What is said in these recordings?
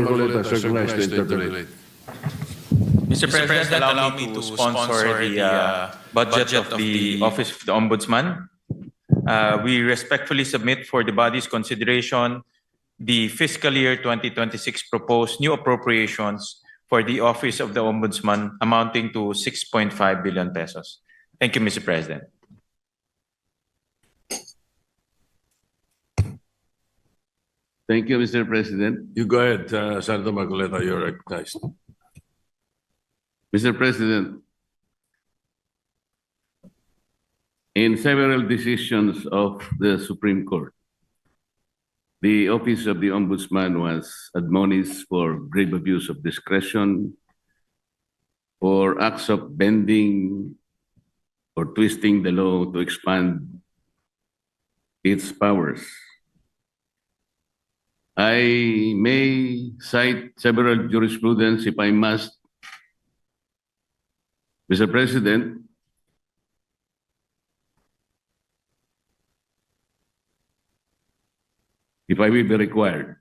Marcoleta is recognized to interpolate. Mr. President, allow me to sponsor the budget of the Office of the Ombudsman. We respectfully submit for the body's consideration the fiscal year 2026 proposed new appropriations for the Office of the Ombudsman amounting to 6.5 billion pesos. Thank you, Mr. President. Thank you, Mr. President. You go ahead, Senator Marcoleta, you're recognized. Mr. President, in several decisions of the Supreme Court, the Office of the Ombudsman was admonished for grave abuse of discretion, for acts of bending or twisting the law to expand its powers. I may cite several jurisprudence if I must. Mr. President, if I will be required.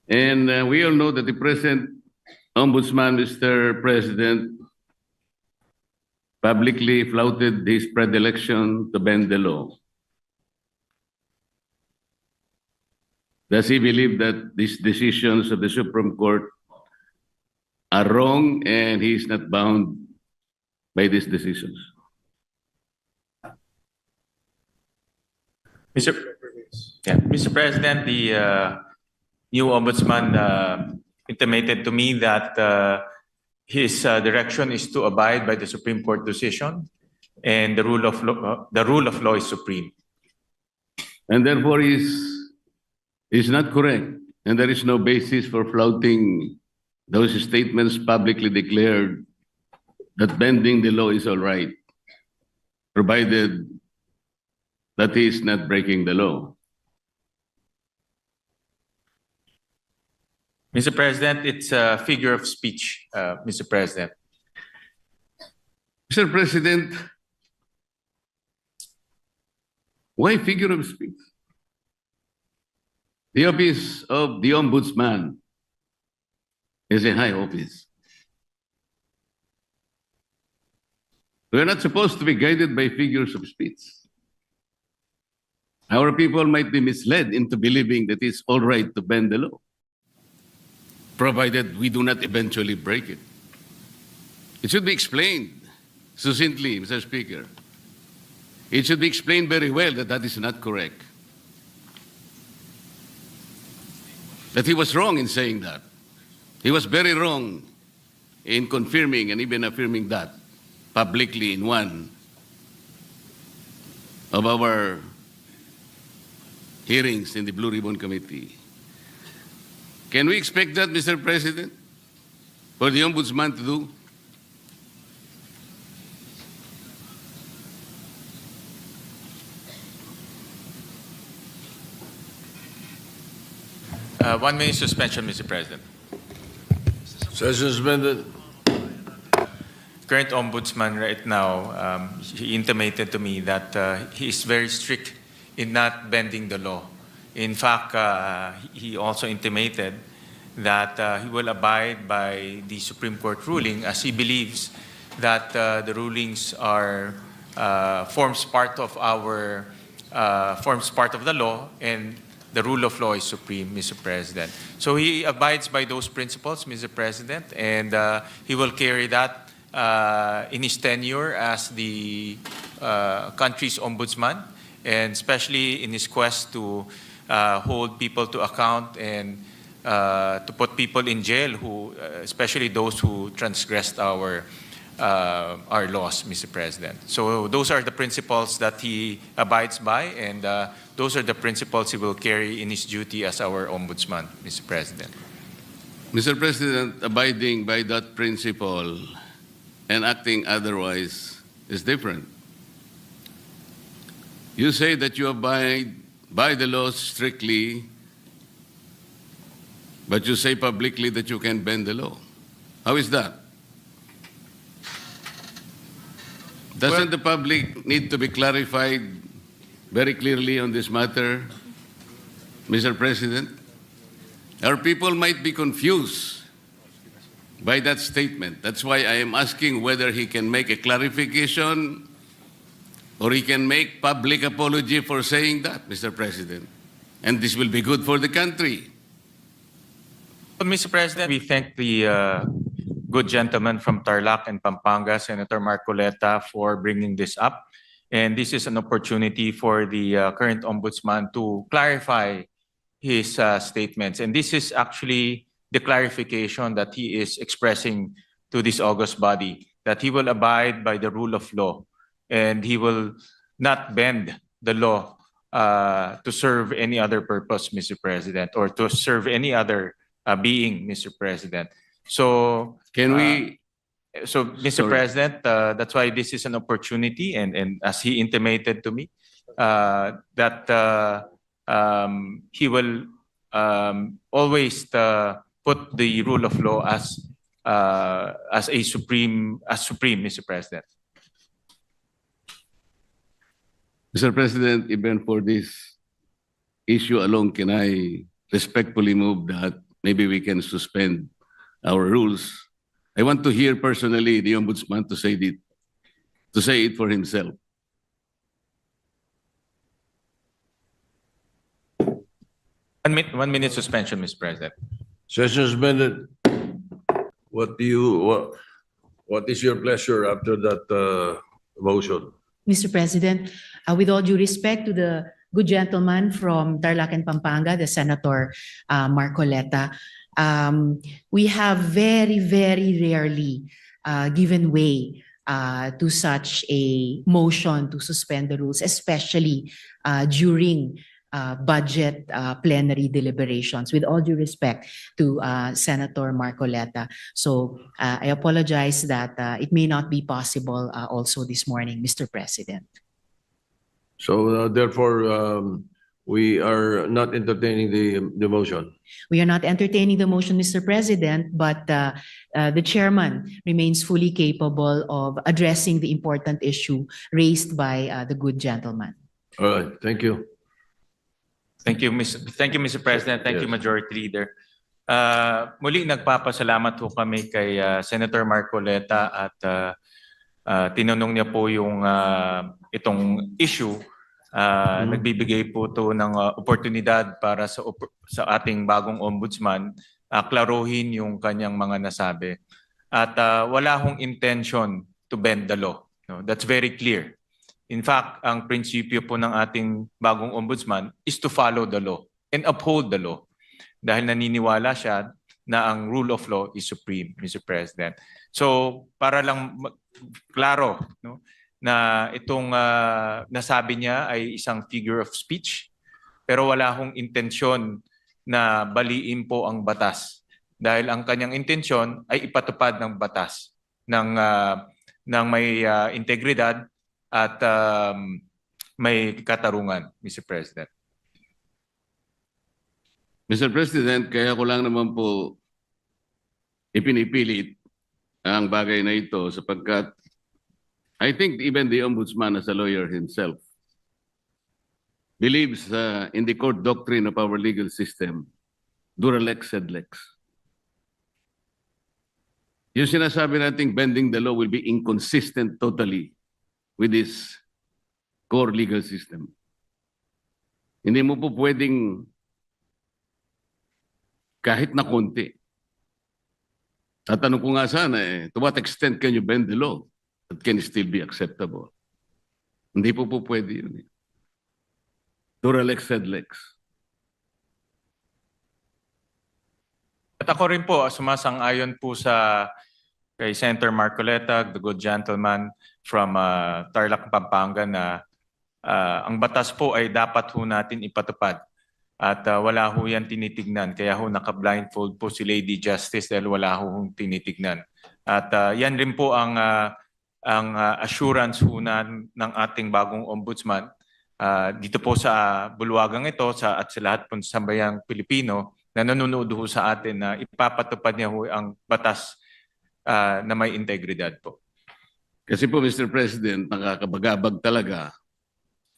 And we all know that the present Ombudsman, Mr. President, publicly flouted his predilection to bend the law. Does he believe that these decisions of the Supreme Court are wrong and he is not bound by these decisions? Mr. President, the new ombudsman intimated to me that his direction is to abide by the Supreme Court decision, and the rule of law is supreme. And therefore is not correct, and there is no basis for flouting those statements publicly declared that bending the law is all right, provided that he is not breaking the law. Mr. President, it's a figure of speech, Mr. President. Mr. President, why figure of speech? The Office of the Ombudsman is a high office. We are not supposed to be guided by figures of speech. Our people might be misled into believing that it's all right to bend the law, provided we do not eventually break it. It should be explained succinctly, Mr. Speaker. It should be explained very well that that is not correct. That he was wrong in saying that. He was very wrong in confirming and even affirming that publicly in one of our hearings in the Blue Ribbon Committee. Can we expect that, Mr. President, for the Ombudsman to do? One minute suspension, Mr. President. Session suspended. Current ombudsman right now, he intimated to me that he is very strict in not bending the law. In fact, he also intimated that he will abide by the Supreme Court ruling, as he believes that the rulings are forms part of the law, and the rule of law is supreme, Mr. President. So he abides by those principles, Mr. President, and he will carry that in his tenure as the country's ombudsman, and especially in his quest to hold people to account and to put people in jail, who, especially those who transgressed our laws, Mr. President. So those are the principles that he abides by, and those are the principles he will carry in his duty as our ombudsman, Mr. President. Mr. President, abiding by that principle and acting otherwise is different. You say that you abide by the laws strictly, but you say publicly that you can bend the law. How is that? Doesn't the public need to be clarified very clearly on this matter? Mr. President, our people might be confused by that statement. That's why I am asking whether he can make a clarification or he can make public apology for saying that, Mr. President. And this will be good for the country. But Mr. President, we thank the good gentleman from Tarlac and Pampanga, Senator Marcoleta, for bringing this up. And this is an opportunity for the current ombudsman to clarify his statements. And this is actually the clarification that he is expressing to this august body, that he will abide by the rule of law and he will not bend the law to serve any other purpose, Mr. President, or to serve any other being, Mr. President. So, Can we, Mr. Sorry. President, that's why this is an opportunity, and as he intimated to me, that he will always put the rule of law as supreme, Mr. President. Mr. President, even for this issue alone, can I respectfully move that maybe we can suspend our rules? I want to hear personally the ombudsman to say it for himself. One minute suspension, Mr. President. Session suspended. What is your pleasure after that motion? Mr. President, with all due respect to the good gentleman from Tarlac and Pampanga, the Senator Marcoleta, we have very, very rarely given way to such a motion to suspend the rules, especially during budget plenary deliberations, with all due respect to Senator Marcoleta. So I apologize that it may not be possible also this morning, Mr. President. So therefore, we are not entertaining the motion. We are not entertaining the motion, Mr. President, but the chairman remains fully capable of addressing the important issue raised by the good gentleman. All right, thank you. Thank you, Mr. President. Thank you, Yes. Majority Leader. Muli, nagpapasalamat po kami kay Senator Marcoleta at tinanong niya po yung itong issue. Nagbibigay po to ng oportunidad para sa ating bagong ombudsman klaruhin yung kanyang mga nasabi. At wala hong intention to bend the law. No? That's very clear. In fact, ang prinsipyo po ng ating bagong ombudsman is to follow the law and uphold the law. Dahil naniniwala siya na ang rule of law is supreme, Mr. President. So, para lang klaro, no, na itong nasabi niya ay isang figure of speech, pero wala hong intensyon na baliin po ang batas. Dahil ang kanyang intensyon ay ipatupad ng batas ng may integridad at may katarungan, Mr. President. Mr. President, kaya ko lang naman po ipinipilit ang bagay na ito sapagkat I think even the ombudsman as a lawyer himself believes in the court doctrine of our legal system, dura lex sed lex. Yung sinasabi nating bending the law will be inconsistent totally with this core legal system. Hindi mo po pwedeng kahit na konti. Tatanong ko nga sana to what extent can you bend the law that can still be acceptable? Hindi po pwede yun. Dura lex sed lex. At ako rin po, sumasang-ayon po kay Senator Marcoleta, the good gentleman from Tarlac, Pampanga, na ang batas po ay dapat ho natin ipatupad. At wala ho yan tinitignan. Kaya ho naka-blindfold po si Lady Justice dahil wala ho tinitignan. At yan rin po ang assurance ho ng ating bagong ombudsman dito po sa bulwagang ito at sa lahat po sa sambayang Pilipino na nanonood ho sa atin na ipapatupad niya ho ang batas na may integridad po. Kasi po, Mr. President, nakakabagabag talaga.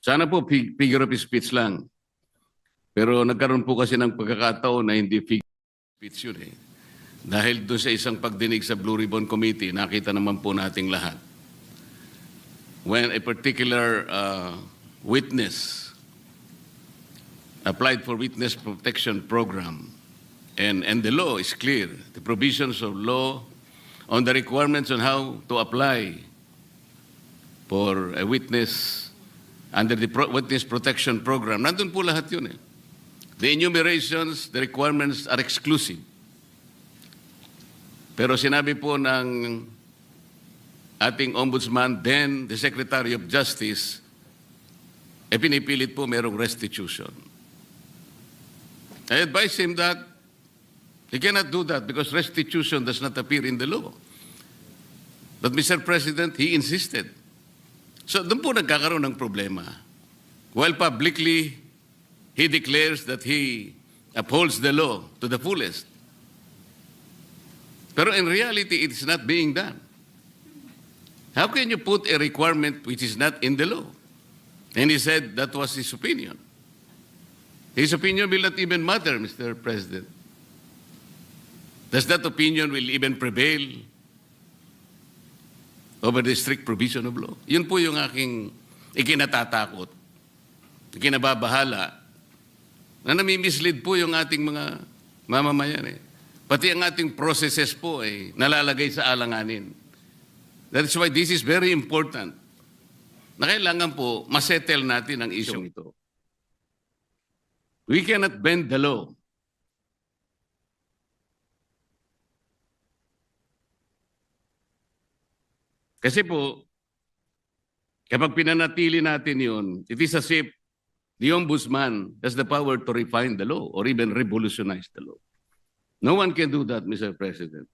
Sana po figure of speech lang. Pero nagkaroon po kasi ng pagkakataon na hindi speech yun eh. Dahil doon sa isang pagdinig sa Blue Ribbon Committee, nakita naman po nating lahat. When a particular witness applied for witness protection program, and the law is clear, the provisions of law on the requirements on how to apply for a witness under the witness protection program, nandun po lahat yun eh. The enumerations, the requirements are exclusive. Pero sinabi po ng ating ombudsman, then the Secretary of Justice, pinipilit po merong restitution. I advise him that he cannot do that because restitution does not appear in the law. But Mr. President, he insisted. So doon po nagkakaroon ng problema. While publicly, he declares that he upholds the law to the fullest. Pero in reality, it is not being done. How can you put a requirement which is not in the law? And he said that was his opinion. His opinion will not even matter, Mr. President. Does that opinion will even prevail over the strict provision of law? Yun po yung aking ikinatatakot, ikinababahala, na nami-mislead po yung ating mga mamamayan eh. Pati ang ating processes po ay nalalagay sa alanganin. That's why this is very important. Na kailangan po masettle natin ang isyong ito. We cannot bend the law. Kasi po, kapag pinanatili natin yun, it is as if the ombudsman has the power to refine the law or even revolutionize the law. No one can do that, Mr. President.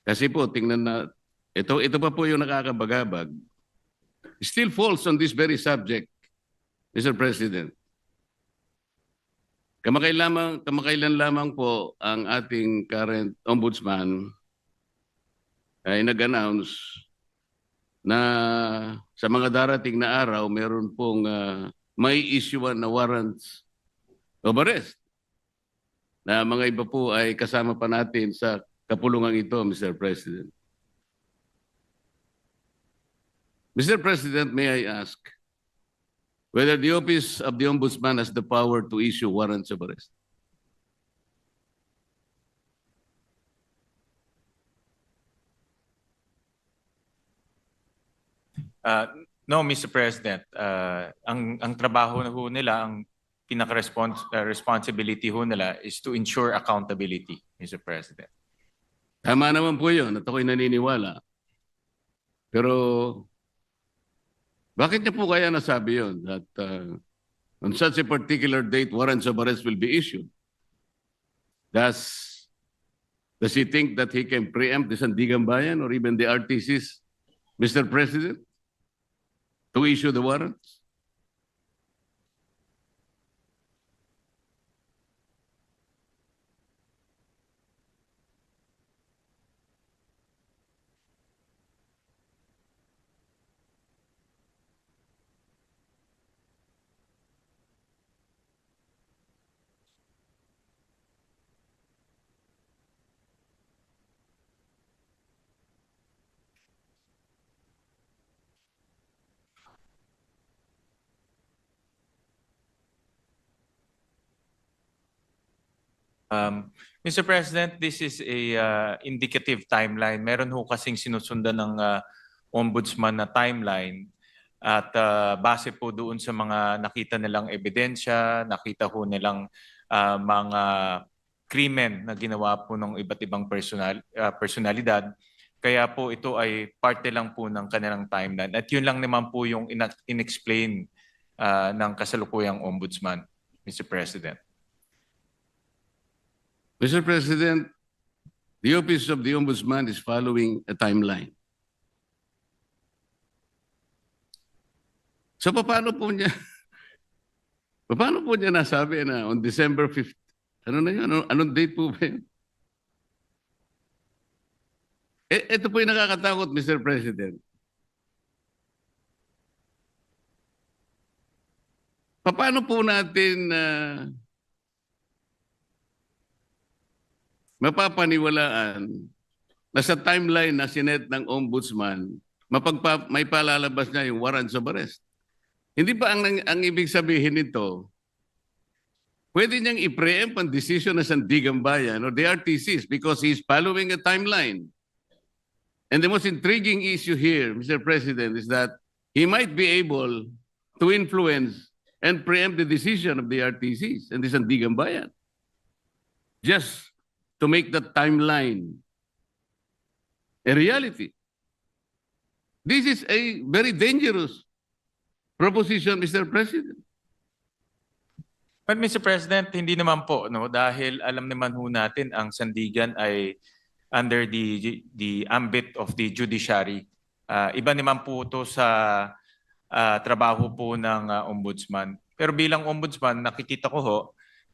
Kasi po, tingnan na, ito pa po yung nakakabagabag. Still falls on this very subject, Mr. President. Kamakailan lamang po ang ating current ombudsman ay nag-announce na sa mga darating na araw, meron pong may issuean na warrants of arrest. Na mga iba po ay kasama pa natin sa kapulungan ito, Mr. President. Mr. President, may I ask whether the Office of the Ombudsman has the power to issue warrants of arrest? No, Mr. President. Ang trabaho na ho nila, ang pinaka-responsibility ho nila is to ensure accountability, Mr. President. Tama naman po yun at ako'y naniniwala. Pero bakit niya po kaya nasabi yun? That on such a particular date, warrants of arrest will be issued. Does he think that he can preempt the Sandigan Bayan or even the RTCs, Mr. President, to issue the warrants? Mr. President, this is a indicative timeline. Meron ho kasing sinusundan ng ombudsman na timeline at base po doon sa mga nakita nilang ebidensya, nakita ho nilang mga krimen na ginawa po ng iba't ibang personalidad. Kaya po ito ay parte lang po ng kanilang timeline. At yun lang naman po yung inexplain ng kasalukuyang ombudsman, Mr. President. Mr. President, the Office of the Ombudsman is following a timeline. So paano po niya nasabi na on December 5th? Ano na yun? Anong date po ba yun? Ito po yung nakakatakot, Mr. President. Paano po natin mapapaniwalaan na sa timeline na sinet ng Ombudsman, may palalabas niya yung warrants of arrest? Hindi ba ang ibig sabihin nito, pwede niyang i-preempt ang decision ng Sandigan Bayan or the RTCs because he's following a timeline. And the most intriguing issue here, Mr. President, is that he might be able to influence and preempt the decision of the RTCs and the Sandigan Bayan just to make that timeline a reality. This is a very dangerous proposition, Mr. President. But Mr. President, hindi naman po, no, dahil alam naman ho natin ang Sandigan ay under the ambit of the judiciary. Iba naman po ito sa trabaho po ng ombudsman. Pero bilang ombudsman, nakikita ko ho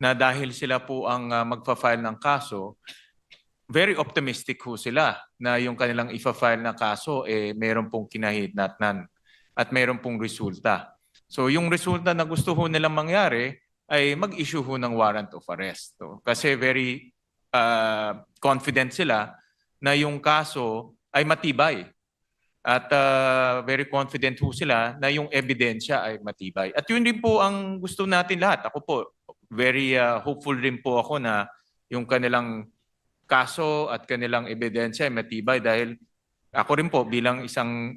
na dahil sila po ang magfa-file ng kaso, very optimistic ho sila na yung kanilang ifa-file na kaso meron pong kinahitnatnan at meron pong resulta. So yung resulta na gusto ho nilang mangyari ay mag-issue ho ng warrant of arrest. So, kasi very confident sila na yung kaso ay matibay. At very confident ho sila na yung ebidensya ay matibay. At yun din po ang gusto natin lahat. Ako po, very hopeful rin po ako na yung kanilang kaso at kanilang ebidensya ay matibay dahil ako rin po bilang isang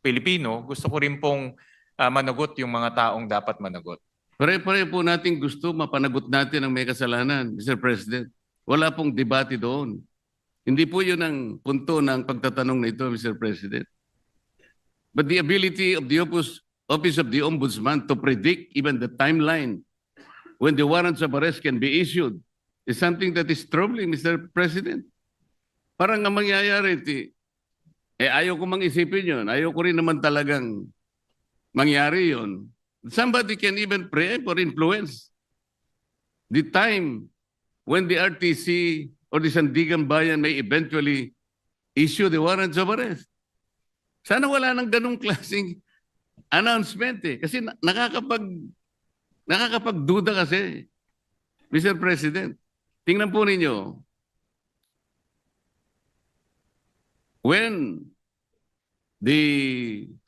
Pilipino, gusto ko rin pong managot yung mga taong dapat managot. Pare-pare po natin gusto mapanagot natin ang may kasalanan, Mr. President. Wala pong debate doon. Hindi po yun ang punto ng pagtatanong na ito, Mr. President. But the ability of the Office of the Ombudsman to predict even the timeline when the warrants of arrest can be issued is something that is troubling, Mr. President. Parang ang mangyayari, ayaw ko mang isipin yun. Ayaw ko rin naman talagang mangyari yun. Somebody can even preempt or influence the time when the RTC or the Sandigan Bayan may eventually issue the warrants of arrest. Sana wala nang ganong klaseng announcement kasi nakakapagduda kasi, Mr. President. Tingnan po ninyo, when the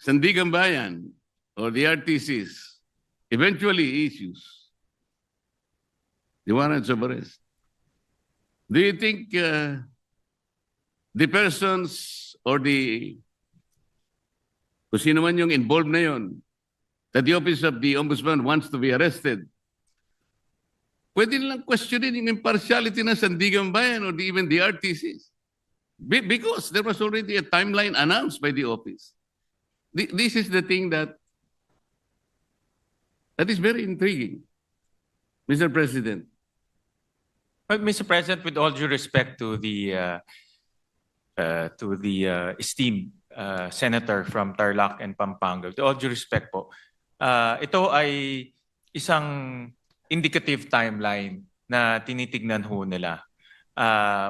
Sandigan Bayan or the RTCs eventually issues the warrants of arrest, do you think the persons or kung sino man yung involved na yun, that the Office of the Ombudsman wants to be arrested, pwede nilang questionin yung impartiality ng Sandigan Bayan or even the RTCs? Because there was already a timeline announced by the office. This is the thing that is very intriguing, Mr. President. But Mr. President, with all due respect to the esteemed senator from Tarlac and Pampanga, with all due respect po, ito ay isang indicative timeline na tinitignan ho nila.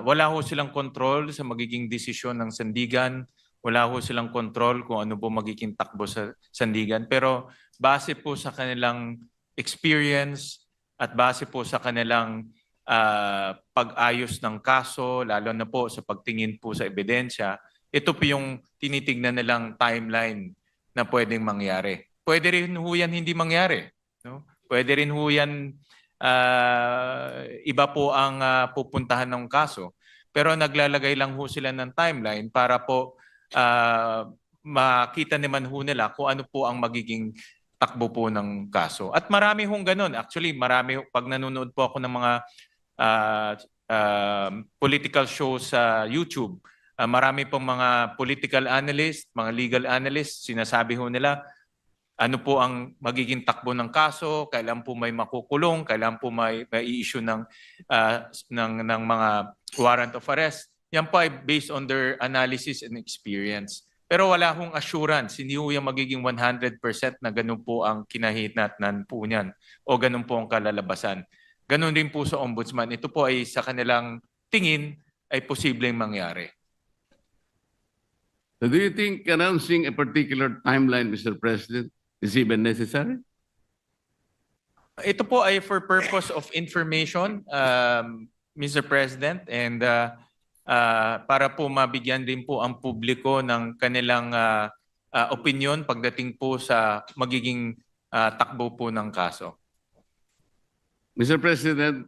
Wala ho silang control sa magiging desisyon ng Sandigan. Wala ho silang control kung ano po magiging takbo sa Sandigan. Pero base po sa kanilang experience at base po sa kanilang pag-ayos ng kaso, lalo na po sa pagtingin po sa ebidensya, ito po yung tinitignan nilang timeline na pwedeng mangyari. Pwede rin ho yan hindi mangyari. No? Pwede rin ho yan iba po ang pupuntahan ng kaso. Pero naglalagay lang ho sila ng timeline para po makita naman ho nila kung ano po ang magiging takbo po ng kaso. At marami hong ganun. Actually, marami, pag nanonood po ako ng mga political shows sa YouTube, marami pong mga political analyst, mga legal analyst, sinasabi ho nila, ano po ang magiging takbo ng kaso, kailan po may makukulong, kailan po may i-issue ng mga warrant of arrest. Yan po ay based on their analysis and experience. Pero wala hong assurance, hindi ho yung magiging 100% na ganun po ang kinahitnatnan po niyan o ganun po ang kalalabasan. Ganun din po sa ombudsman. Ito po ay sa kanilang tingin ay posibleng mangyari. So do you think announcing a particular timeline, Mr. President, is even necessary? Ito po ay for purpose of information, Mr. President, and para po mabigyan din po ang publiko ng kanilang opinion pagdating po sa magiging takbo po ng kaso. Mr. President,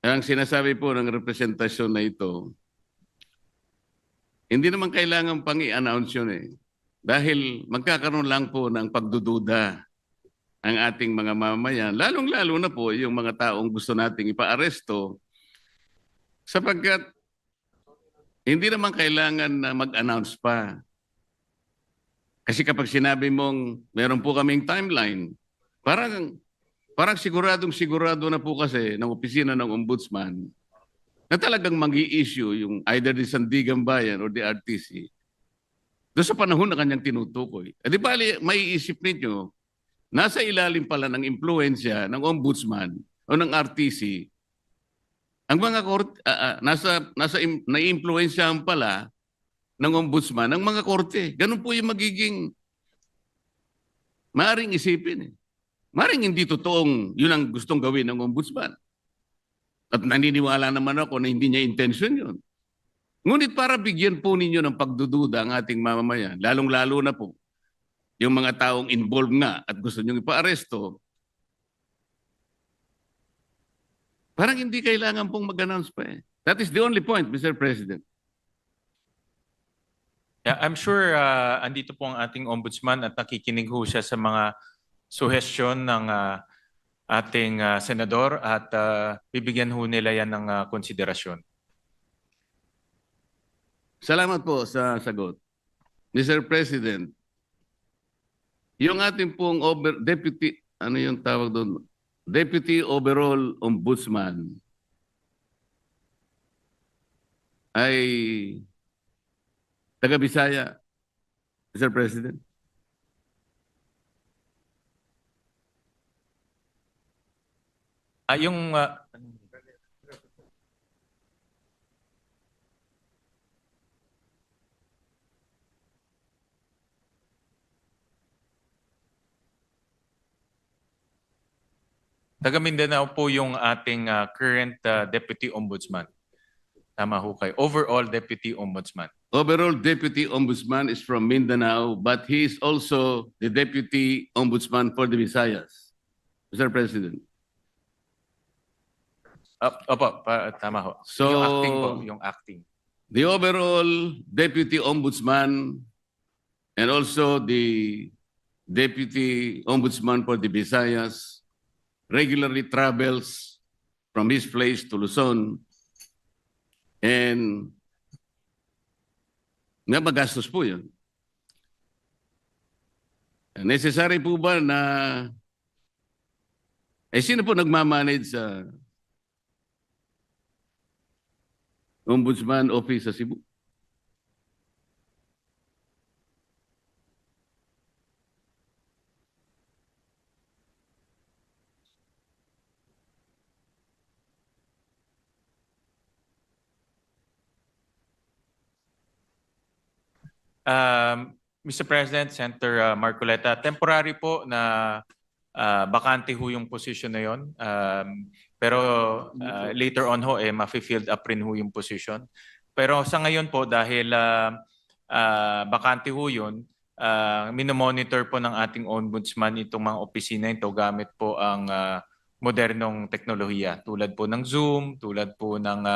ang sinasabi po ng representasyon na ito, hindi naman kailangan pang i-announce yun eh. Dahil magkakaroon lang po ng pagdududa ang ating mga mamamayan, lalong-lalo na po yung mga taong gusto nating ipaaresto, sapagkat hindi naman kailangan na mag-announce pa. Kasi kapag sinabi mong meron po kaming timeline, parang siguradong-sigurado na po kasi ng opisina ng ombudsman na talagang mag-i-issue yung either the Sandigan Bayan or the RTC doon sa panahon na kanyang tinutukoy. Di bali, maiisip ninyo, nasa ilalim pala ng impluensya ng ombudsman o ng RTC, ang mga korte, naiimpluensyahan pala ng ombudsman ang mga korte. Ganun po yung magiging maaring isipin eh. Maring hindi totoong yun ang gustong gawin ng ombudsman. At naniniwala naman ako na hindi niya intention yun. Ngunit para bigyan po ninyo ng pagdududa ang ating mamamayan, lalong-lalo na po yung mga taong involved nga at gusto niyong ipa-aresto, parang hindi kailangan pong mag-announce pa eh. That is the only point, Mr. President. Yeah, I'm sure andito po ang ating ombudsman at nakikinig ho siya sa mga suhestyon ng ating senador at bibigyan ho nila yan ng konsiderasyon. Salamat po sa sagot. Mr. President, yung ating pong deputy, ano yung tawag doon? Deputy Overall Ombudsman ay taga-Bisaya, Mr. President. Yung taga Mindanao po yung ating current Deputy Ombudsman. Tama ho kayo. Overall Deputy Ombudsman. Overall Deputy Ombudsman is from Mindanao, but he is also the Deputy Ombudsman for the Visayas, Mr. President. Opo, tama ho. So- yung acting po, yung acting. The overall Deputy Ombudsman and also the Deputy Ombudsman for the Visayas regularly travels from his place to Luzon and nga magastos po yun. Necessary po ba na sino po nagmamanage sa Ombudsman Office sa Cebu? Mr. President, Senator Marcoleta, temporary po na bakante ho yung position na yon. Pero later on ho, ma-field up rin ho yung position. Pero sa ngayon po, dahil bakante ho yun, minomonitor po ng ating ombudsman itong mga opisina ito gamit po ang modernong teknolohiya tulad po ng Zoom, tulad po ng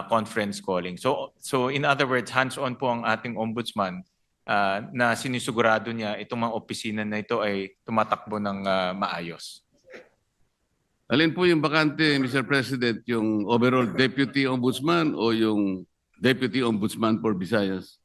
conference calling. So in other words, hands-on po ang ating ombudsman na sinisigurado niya itong mga opisina na ito ay tumatakbo ng maayos. Alin po yung bakante, Mr. President, yung overall Deputy Ombudsman o yung Deputy Ombudsman for Visayas?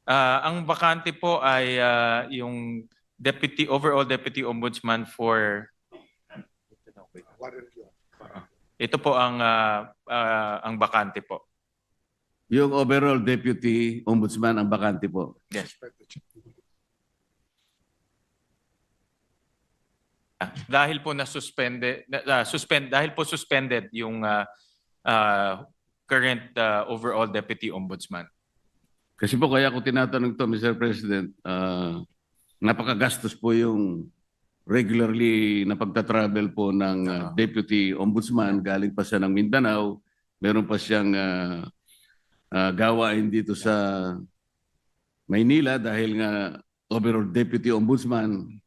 Ang bakante po ay yung overall deputy ombudsman for ito po ang bakante po. Yung overall deputy ombudsman ang bakante po. Yes. Dahil po suspended yung current overall deputy ombudsman. Kasi po kaya ko tinatanong to, Mr. President, napakagastos po yung regularly na pagta-travel po ng Deputy Ombudsman. Galing pa siya ng Mindanao. Meron pa siyang gawain dito sa Maynila dahil nga overall Deputy Ombudsman.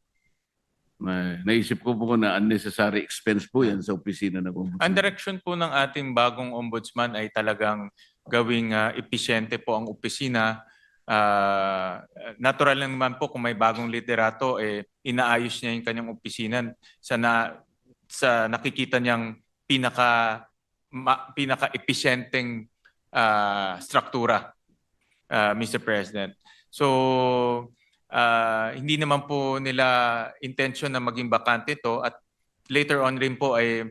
Naisip ko po na unnecessary expense po yan sa opisina ng Ombudsman. Ang direction po ng ating bagong ombudsman ay talagang gawing episyente po ang opisina. Natural lang naman po kung may bagong liderato, inaayos niya yung kanyang opisina sa nakikita niyang pinaka-episyenteng struktura, Mr. President. So, hindi naman po nila intention na maging bakante to at later on rin po ay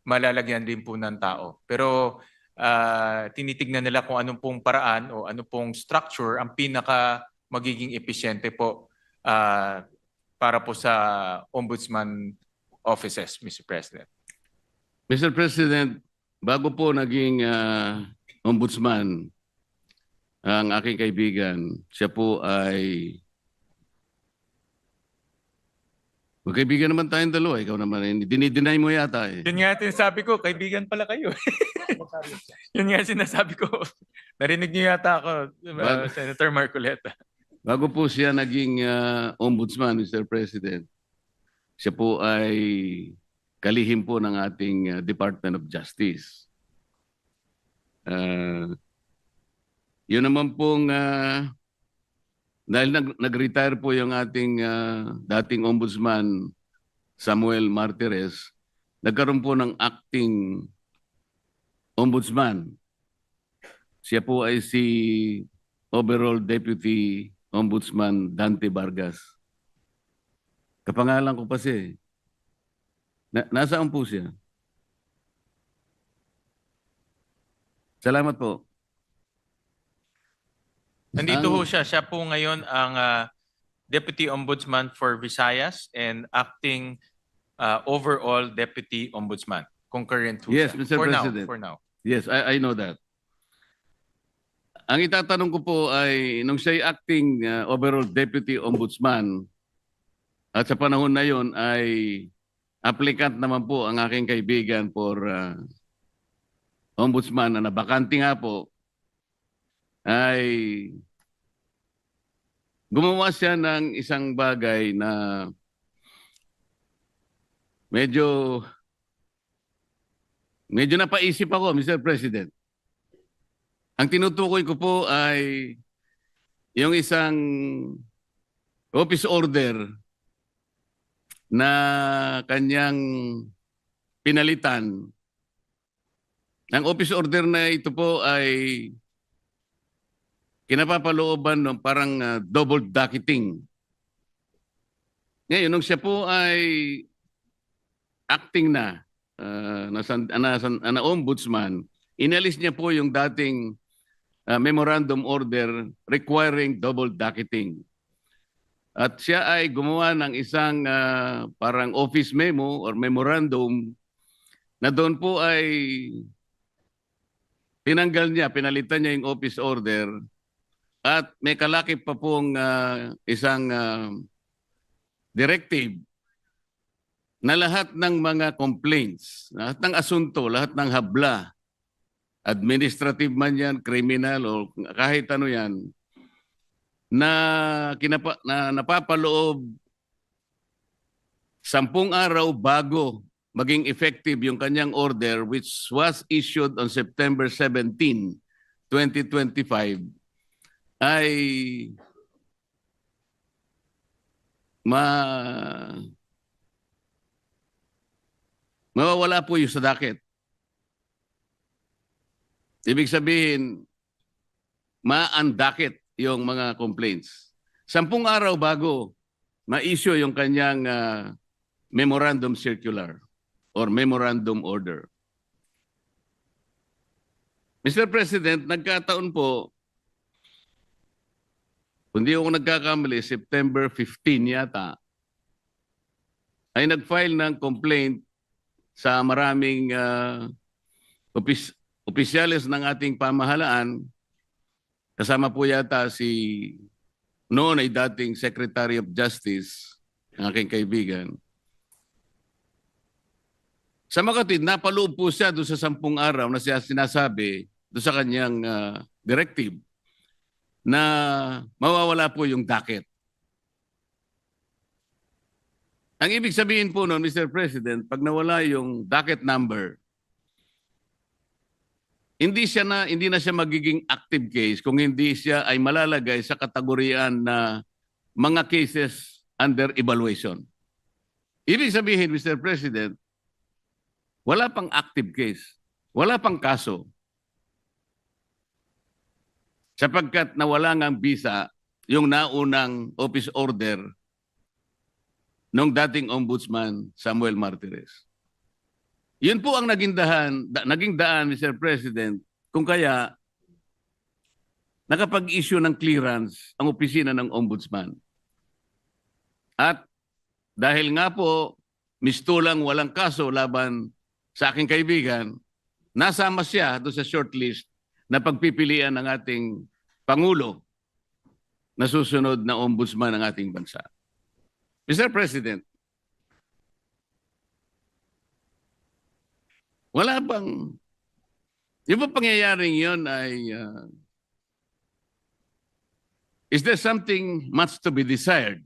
malalagyan din po ng tao. Pero tinitignan nila kung anong pong paraan o anong pong structure ang pinaka magiging episyente po para po sa ombudsman offices, Mr. President. Mr. President, bago po naging ombudsman ang aking kaibigan, siya po ay magkaibigan naman tayong dalawa. Ikaw naman, dinideny mo yata eh. Yun nga sinasabi ko, kaibigan pala kayo. Yun nga sinasabi ko. Narinig niyo yata ako, Senator Marcoleta. Bago po siya naging ombudsman, Mr. President, siya po ay kalihim po ng ating Department of Justice. Yun naman pong, dahil nag-retire po yung ating dating ombudsman, Samuel Martires, nagkaroon po ng acting ombudsman. Siya po ay si overall deputy ombudsman Dante Vargas. Kapangalan ko pa siya. Nasaan po siya? Salamat po. Nandito ho siya. Siya po ngayon ang Deputy Ombudsman for Visayas and acting overall Deputy Ombudsman. Concurrent ho Yes, siya. Mr. President. For now. Yes, I know that. Ang itatanong ko po ay, nung siya'y acting overall deputy ombudsman, at sa panahon na yon ay applicant naman po ang aking kaibigan for ombudsman na nabakante nga po, ay gumawa siya ng isang bagay na medyo napaisip ako, Mr. President. Ang tinutukoy ko po ay yung isang office order na kanyang pinalitan. Ang office order na ito po ay kinapapalooban ng parang double docketing. Ngayon, nung siya po ay acting na ombudsman, inalis niya po yung dating memorandum order requiring double docketing. At siya ay gumawa ng isang parang office memo or memorandum na doon po ay pinalitan niya yung office order at may kalakip pa pong isang directive na lahat ng mga complaints, lahat ng asunto, lahat ng habla, administrative man yan, criminal o kahit ano yan, na napapaloob 10 araw bago maging effective yung kanyang order which was issued on September 17, 2025 ay mawawala po yung sa docket. Ibig sabihin, ma-undocket yung mga complaints. 10 araw bago ma-issue yung kanyang memorandum circular or memorandum order. Mr. President, nagkataon po, kung di ako nagkakamali, September 15 yata, ay nag-file ng complaint sa maraming opisyales ng ating pamahalaan. Kasama po yata si noon ay dating Secretary of Justice, ang aking kaibigan. Sa makatid, napaloob po siya doon sa 10 araw na siya sinasabi doon sa kanyang directive na mawawala po yung docket. Ang ibig sabihin po noon, Mr. President, pag nawala yung docket number, hindi na siya magiging active case kung hindi siya ay malalagay sa kategoriyaan na mga cases under evaluation. Ibig sabihin, Mr. President, wala pang active case, wala pang kaso. Sapagkat nawala ngang visa yung naunang office order ng dating Ombudsman Samuel Martires. Yun po ang naging daan, Mr. President, kung kaya nakapag-issue ng clearance ang opisina ng Ombudsman. At dahil nga po, mistulang walang kaso laban sa aking kaibigan, nasama siya doon sa shortlist na pagpipilian ng ating Pangulo na susunod na Ombudsman ng ating bansa. Mr. President, wala bang, yung ba pangyayaring yun ay, is there something much to be desired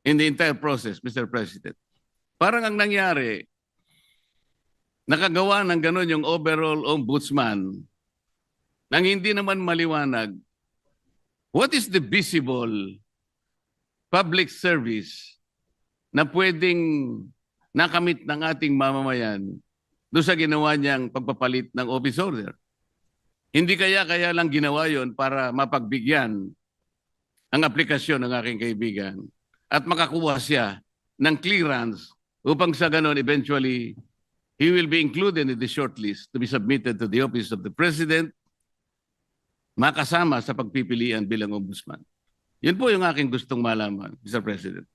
in the entire process, Mr. President? Parang ang nangyari, nakagawa ng gano'n yung overall ombudsman nang hindi naman maliwanag what is the visible public service na pwedeng nakamit ng ating mamamayan doon sa ginawa niyang pagpapalit ng office order. Hindi kaya lang ginawa yon para mapagbigyan ang aplikasyon ng aking kaibigan at makakuha siya ng clearance upang sa ganon eventually he will be included in the shortlist to be submitted to the office of the President, makasama sa pagpipilian bilang ombudsman. Yun po yung aking gustong malaman, Mr. President.